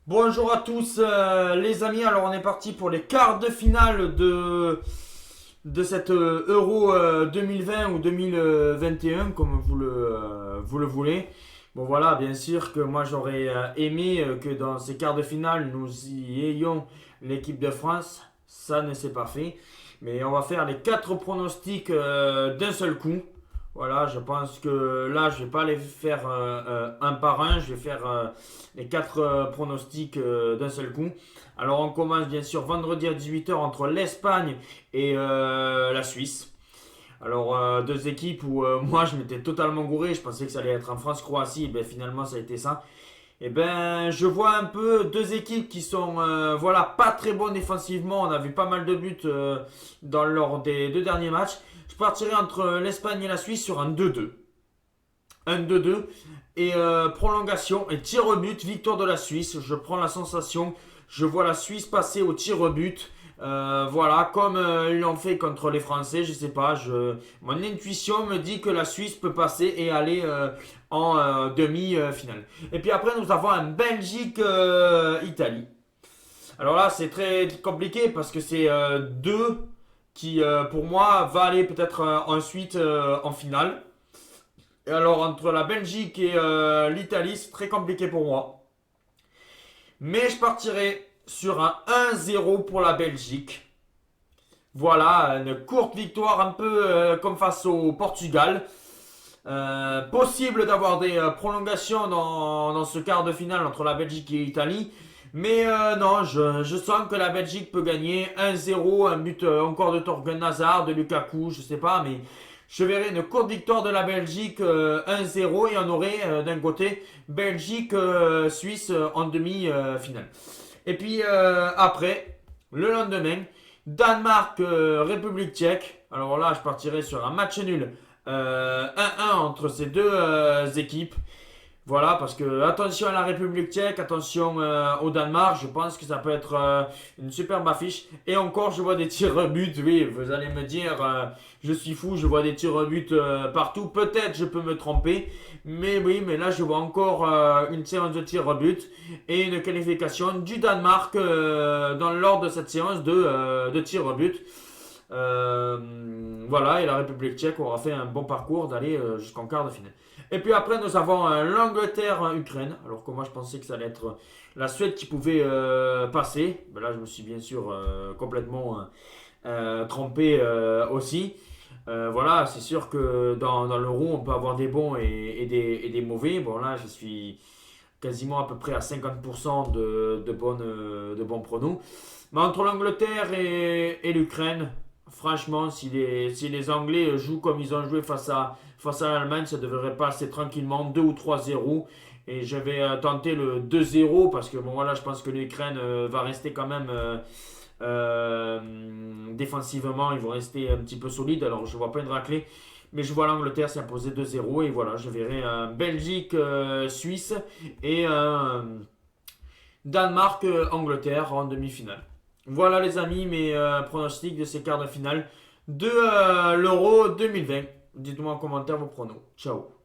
Bonjour à tous les amis, alors on est parti pour les quarts de finale de cette Euro 2020 ou 2021 comme vous le voulez. Bon voilà, bien sûr que moi j'aurais aimé que dans ces quarts de finale nous y ayons l'équipe de France, ça ne s'est pas fait. Mais on va faire les quatre pronostics d'un seul coup. Voilà, je pense que là, je vais pas les faire un par un. Je vais faire les quatre pronostics d'un seul coup. Alors, on commence bien sûr vendredi à 18 h entre l'Espagne et la Suisse. Alors, deux équipes où moi, je m'étais totalement gouré. Je pensais que ça allait être en France-Croatie. Et ben, finalement, ça a été ça. Et ben, je vois un peu deux équipes qui sont voilà, pas très bonnes défensivement. On a vu pas mal de buts lors des deux derniers matchs. Je partirai entre l'Espagne et la Suisse sur un 2-2. Un 2-2 et prolongation et tir au but, victoire de la Suisse. Je prends la sensation, je vois la Suisse passer au tir au but. Voilà, comme ils l'ont fait contre les Français, je sais pas. Mon intuition me dit que la Suisse peut passer et aller en demi-finale. Et puis après, nous avons un Belgique-Italie. Alors là, c'est très compliqué parce que c'est deux qui, pour moi, va aller peut-être ensuite en finale. Et alors, entre la Belgique et l'Italie, c'est très compliqué pour moi. Mais je partirai sur un 1-0 pour la Belgique. Voilà, une courte victoire un peu comme face au Portugal. Possible d'avoir des prolongations dans ce quart de finale entre la Belgique et l'Italie. Mais non, je sens que la Belgique peut gagner 1-0, un but encore de Thorgan Hazard, de Lukaku, je sais pas, mais je verrai une courte victoire de la Belgique 1-0 et on aurait d'un côté Belgique-Suisse en demi-finale. Et puis après, le lendemain, Danemark-République tchèque. Alors là, je partirai sur un match nul 1-1 entre ces deux équipes. Voilà, parce que attention à la République tchèque, attention au Danemark, je pense que ça peut être une superbe affiche. Et encore, je vois des tirs au but, oui, vous allez me dire, je suis fou, je vois des tirs au but partout. Peut-être je peux me tromper, mais oui, mais là je vois encore une séance de tirs au but et une qualification du Danemark lors de cette séance de tirs au but. Voilà, et la République tchèque aura fait un bon parcours d'aller jusqu'en quart de finale. Et puis après, nous avons l'Angleterre-Ukraine. Alors que moi, je pensais que ça allait être la Suède qui pouvait passer. Ben là, je me suis bien sûr complètement trompé aussi. Voilà, c'est sûr que dans l'euro, on peut avoir des bons et des mauvais. Bon, là, je suis quasiment à peu près à 50% de bons pronos. Mais entre l'Angleterre et l'Ukraine, franchement, si les Anglais jouent comme ils ont joué face à l'Allemagne, ça devrait passer tranquillement 2 ou 3-0. Et je vais tenter le 2-0 parce que bon voilà, je pense que l'Ukraine va rester quand même défensivement, ils vont rester un petit peu solides. Alors je vois pas une raclée, mais je vois l'Angleterre s'imposer 2-0 et voilà, je verrai un Belgique-Suisse et un Danemark-Angleterre en demi-finale. Voilà les amis, mes pronostics de ces quarts de finale de l'Euro 2020. Dites-moi en commentaire vos pronos. Ciao.